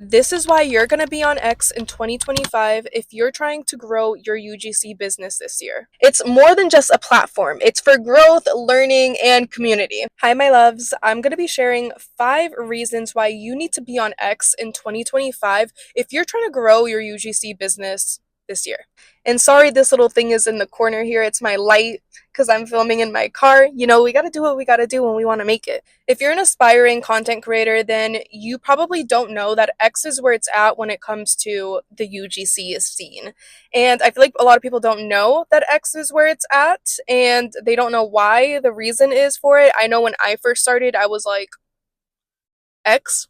This is why you're going to be on X in 2025 if you're trying to grow your UGC business this year. It's more than just a platform, it's for growth, learning, and community. Hi, my loves. I'm going to be sharing 5 reasons why you need to be on X in 2025 if you're trying to grow your UGC business this year. And sorry, this little thing is in the corner here. It's my light because I'm filming in my car. You know, we got to do what we got to do when we want to make it. If you're an aspiring content creator, then you probably don't know that X is where it's at when it comes to the UGC scene. And I feel like a lot of people don't know that X is where it's at, and they don't know why the reason is for it. I know when I first started, I was like, X,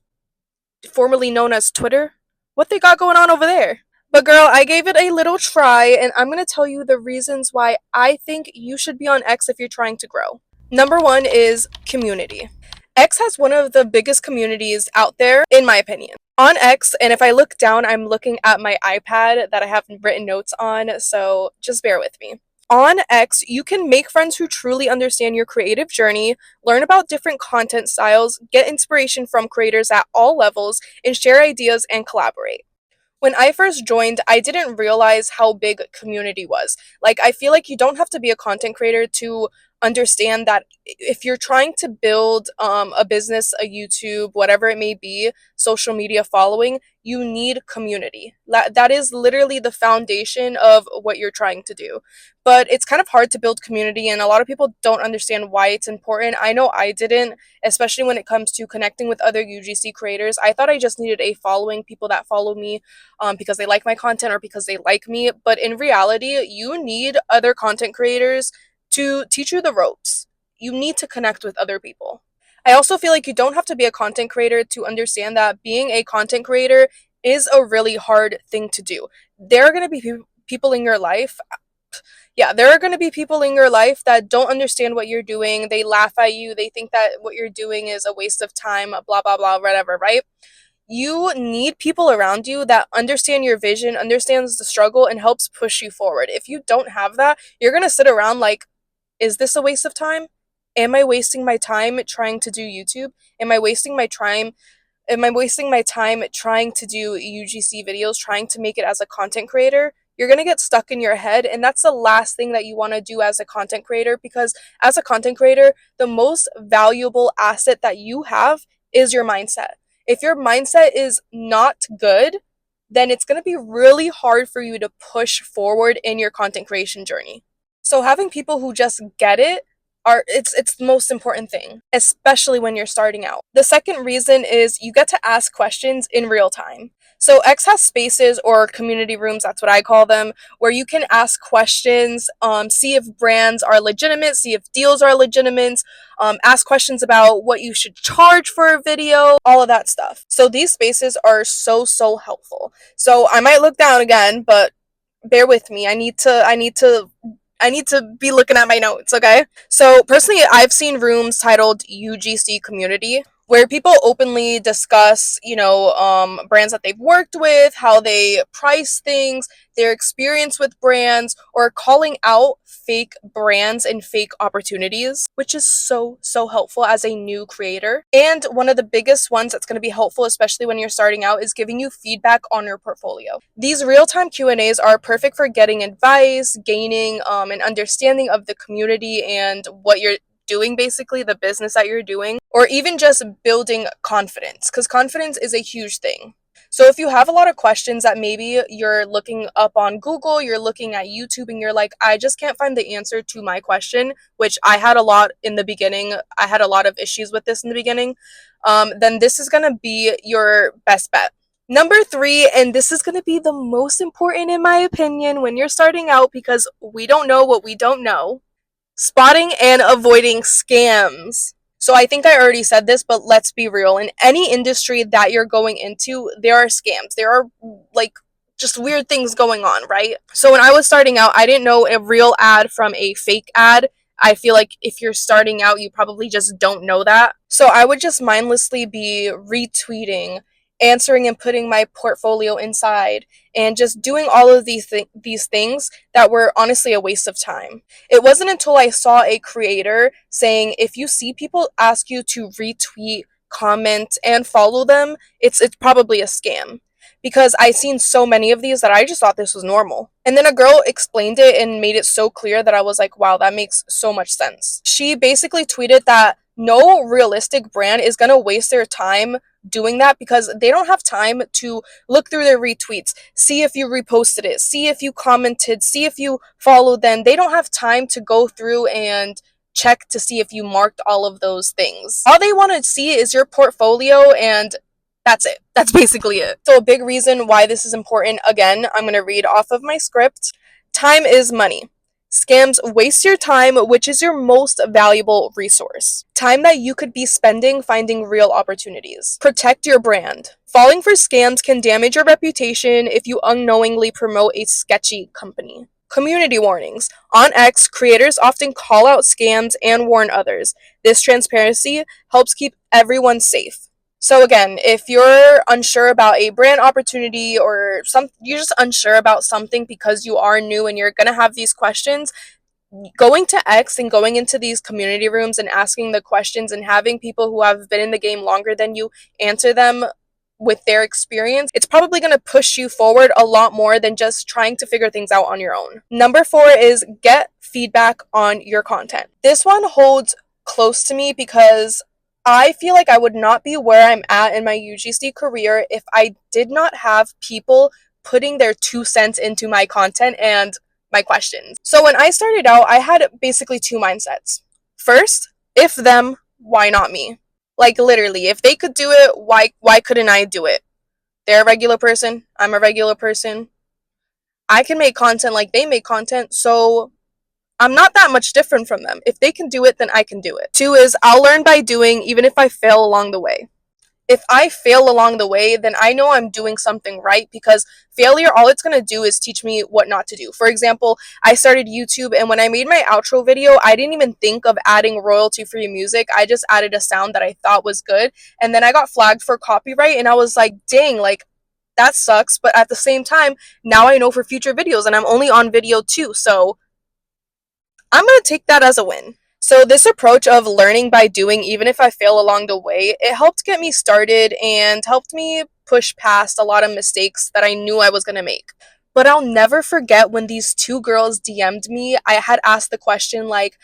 formerly known as Twitter, what they got going on over there? But girl, I gave it a little try, and I'm going to tell you the reasons why I think you should be on X if you're trying to grow. Number one is community. X has one of the biggest communities out there, in my opinion. On X, and if I look down, I'm looking at my iPad that I have written notes on, so just bear with me. On X, you can make friends who truly understand your creative journey, learn about different content styles, get inspiration from creators at all levels, and share ideas and collaborate. When I first joined, I didn't realize how big community was. Like, I feel like you don't have to be a content creator to understand that if you're trying to build a business, a YouTube, whatever it may be, social media following, you need community. That is literally the foundation of what you're trying to do. But it's kind of hard to build community, and a lot of people don't understand why it's important. I know I didn't, especially when it comes to connecting with other UGC creators. I thought I just needed a following, people that follow me because they like my content or because they like me. But in reality, you need other content creators to teach you the ropes. You need to connect with other people. I also feel like you don't have to be a content creator to understand that being a content creator is a really hard thing to do. There are going to be people in your life. Yeah, there are going to be people in your life that don't understand what you're doing. They laugh at you. They think that what you're doing is a waste of time, blah, blah, blah, whatever, right? You need people around you that understand your vision, understands the struggle, and helps push you forward. If you don't have that, you're going to sit around like, is this a waste of time? Am I wasting my time trying to do YouTube? Am I wasting my time? Am I wasting my time trying to do UGC videos, trying to make it as a content creator? You're going to get stuck in your head, and that's the last thing that you want to do as a content creator, because as a content creator, the most valuable asset that you have is your mindset. If your mindset is not good, then it's going to be really hard for you to push forward in your content creation journey. So having people who just get it it's the most important thing, especially when you're starting out. The second reason is you get to ask questions in real time. So X has spaces or community rooms, that's what I call them, where you can ask questions, see if brands are legitimate, see if deals are legitimate, ask questions about what you should charge for a video, all of that stuff. So these spaces are so helpful. So I might look down again, but bear with me. I need to be looking at my notes, okay? So, personally, I've seen rooms titled UGC Community where people openly discuss, brands that they've worked with, how they price things, their experience with brands, or calling out fake brands and fake opportunities, which is so helpful as a new creator. And one of the biggest ones that's going to be helpful, especially when you're starting out, is giving you feedback on your portfolio. These real-time Q&As are perfect for getting advice, gaining an understanding of the community and what you're doing, basically the business that you're doing, or even just building confidence, because confidence is a huge thing. So if you have a lot of questions that maybe you're looking up on Google, you're looking at YouTube, and you're like, I just can't find the answer to my question, which I had a lot in the beginning. I had a lot of issues with this in the beginning. Then this is going to be your best bet. Number 3, and this is going to be the most important in my opinion when you're starting out, because we don't know what we don't know. Spotting and avoiding scams. So I think I already said this, but let's be real. In any industry that you're going into, there are scams. There are like just weird things going on, right? So when I was starting out, I didn't know a real ad from a fake ad. I feel like if you're starting out, you probably just don't know that. So I would just mindlessly be retweeting, answering and putting my portfolio inside, and just doing all of these things that were honestly a waste of time. It wasn't until I saw a creator saying, if you see people ask you to retweet comment, and follow them, it's probably a scam. Because I seen so many of these that I just thought this was normal. And then a girl explained it and made it so clear that I was like, wow, that makes so much sense. She basically tweeted that no realistic brand is gonna waste their time doing that because they don't have time to look through their retweets, see if you reposted it, see if you commented, see if you followed them. They don't have time to go through and check to see if you marked all of those things. All they want to see is your portfolio, and that's it. That's basically it. So a big reason why this is important, again, I'm going to read off of my script. Time is money. Scams waste your time, which is your most valuable resource. Time that you could be spending finding real opportunities. Protect your brand. Falling for scams can damage your reputation if you unknowingly promote a sketchy company. Community warnings. On X, creators often call out scams and warn others. This transparency helps keep everyone safe. So again, if you're unsure about a brand opportunity or you're just unsure about something because you are new and you're going to have these questions, going to X and going into these community rooms and asking the questions and having people who have been in the game longer than you answer them with their experience, it's probably going to push you forward a lot more than just trying to figure things out on your own. Number 4 is get feedback on your content. This one holds close to me because I feel like I would not be where I'm at in my UGC career if I did not have people putting their 2 cents into my content and my questions. So when I started out, I had basically 2 mindsets. First, if them, why not me? Like literally, if they could do it, why couldn't I do it? They're a regular person, I'm a regular person. I can make content like they make content, so I'm not that much different from them. If they can do it, then I can do it. 2 is I'll learn by doing, even if I fail along the way. If I fail along the way, then I know I'm doing something right because failure, all it's going to do is teach me what not to do. For example, I started YouTube, and when I made my outro video, I didn't even think of adding royalty-free music. I just added a sound that I thought was good, and then I got flagged for copyright, and I was like, dang, like, that sucks. But at the same time, now I know for future videos, and I'm only on video 2, so I'm going to take that as a win. So this approach of learning by doing, even if I fail along the way, it helped get me started and helped me push past a lot of mistakes that I knew I was going to make. But I'll never forget when these 2 girls DM'd me. I had asked the question like,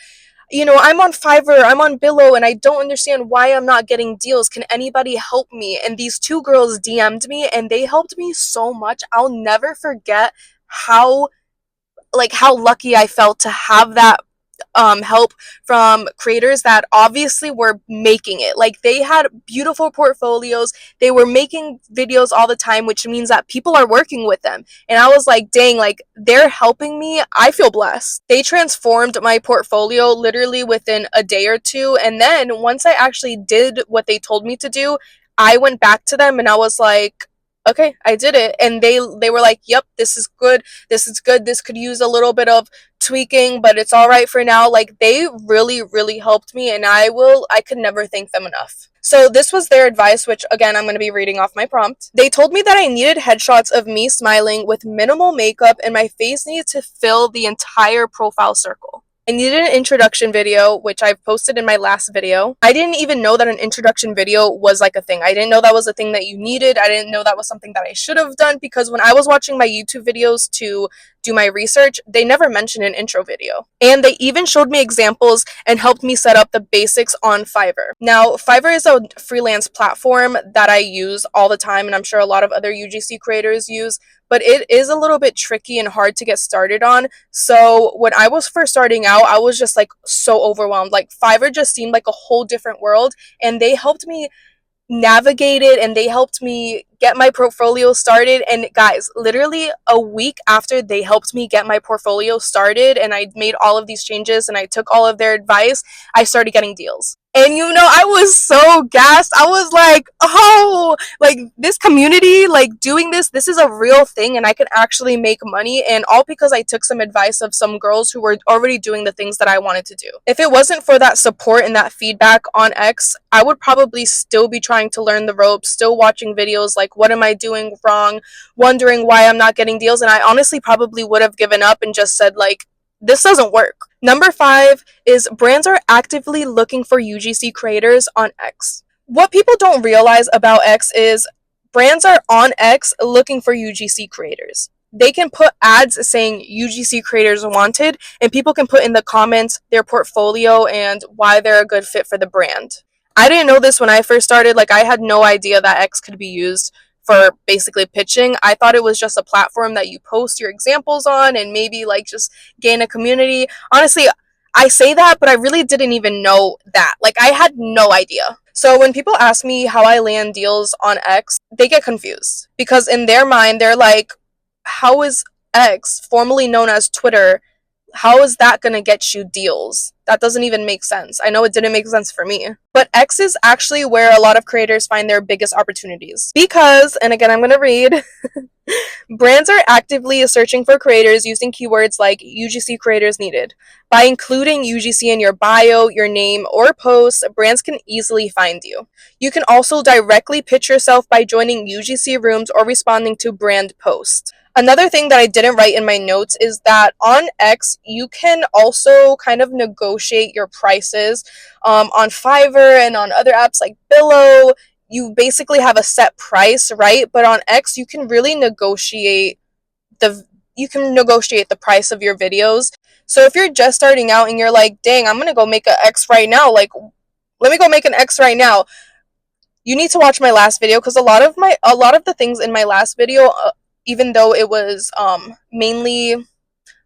I'm on Fiverr, I'm on Billow, and I don't understand why I'm not getting deals. Can anybody help me? And these 2 girls DM'd me, and they helped me so much. I'll never forget how lucky I felt to have that help from creators that obviously were making it. Like, they had beautiful portfolios, they were making videos all the time, which means that people are working with them. And I was like, dang, like, they're helping me. I feel blessed. They transformed my portfolio literally within a day or 2. And then once I actually did what they told me to do, I went back to them and I was like, okay, I did it. And they were like, yep, this is good, this could use a little bit of tweaking, but it's all right for now. Like, they really helped me, and I could never thank them enough. So this was their advice, which again, I'm going to be reading off my prompt. They told me that I needed headshots of me smiling with minimal makeup, and my face needed to fill the entire profile circle. I needed an introduction video, which I've posted in my last video. I didn't even know that an introduction video was like a thing. I didn't know that was a thing that you needed. I didn't know that was something that I should have done, because when I was watching my YouTube videos to do my research, they never mentioned an intro video. And they even showed me examples and helped me set up the basics on Fiverr. Now, Fiverr is a freelance platform that I use all the time, and I'm sure a lot of other UGC creators use, but it is a little bit tricky and hard to get started on. So when I was first starting out, I was just like so overwhelmed. Like, Fiverr just seemed like a whole different world, and they helped me navigate it, and they helped me get my portfolio started. And guys, literally a week after they helped me get my portfolio started and I made all of these changes and I took all of their advice, I started getting deals. And I was so gassed. I was like, oh, like, this community, like, doing this is a real thing, and I can actually make money. And all because I took some advice of some girls who were already doing the things that I wanted to do. If it wasn't for that support and that feedback on X, I would probably still be trying to learn the ropes, still watching videos like, what am I doing wrong, wondering why I'm not getting deals. And I honestly probably would have given up and just said, like, this doesn't work. Number 5 is brands are actively looking for UGC creators on X. What people don't realize about X is brands are on X looking for UGC creators. They can put ads saying UGC creators wanted, and people can put in the comments their portfolio and why they're a good fit for the brand. I didn't know this when I first started. Like, I had no idea that X could be used for basically pitching. I thought it was just a platform that you post your examples on and maybe like just gain a community. Honestly, I say that, but I really didn't even know that. Like, I had no idea. So when people ask me how I land deals on X, they get confused because in their mind, they're like, how is X, formerly known as Twitter, how is that going to get you deals? That doesn't even make sense. I know it didn't make sense for me. But X is actually where a lot of creators find their biggest opportunities. Because, and again, I'm going to read, brands are actively searching for creators using keywords like UGC creators needed. By including UGC in your bio, your name, or post, brands can easily find you. You can also directly pitch yourself by joining UGC rooms or responding to brand posts. Another thing that I didn't write in my notes is that on X, you can also kind of negotiate your prices on Fiverr and on other apps like Billo. You basically have a set price, right? But on X, you can really negotiate the price of your videos. So if you're just starting out and you're like, dang, I'm gonna go make an X right now, like let me go make an X right now. You need to watch my last video because a lot of the things in my last video, even though it was mainly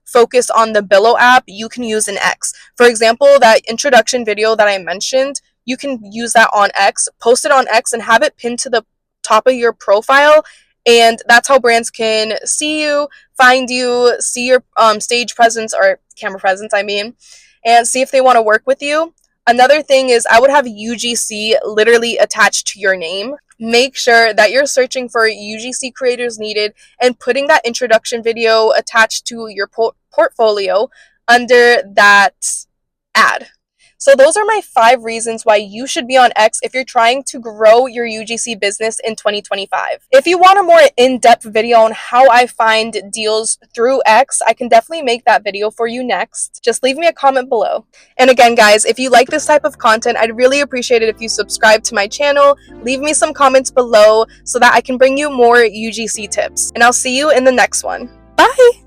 focused on the Billo app, you can use an X. For example, that introduction video that I mentioned, you can use that on X, post it on X, and have it pinned to the top of your profile. And that's how brands can see you, find you, see your stage presence or camera presence, I mean, and see if they want to work with you. Another thing is I would have UGC literally attached to your name. Make sure that you're searching for UGC creators needed and putting that introduction video attached to your portfolio under that ad. So those are my 5 reasons why you should be on X if you're trying to grow your UGC business in 2025. If you want a more in-depth video on how I find deals through X, I can definitely make that video for you next. Just leave me a comment below. And again, guys, if you like this type of content, I'd really appreciate it if you subscribe to my channel, leave me some comments below so that I can bring you more UGC tips. And I'll see you in the next one. Bye!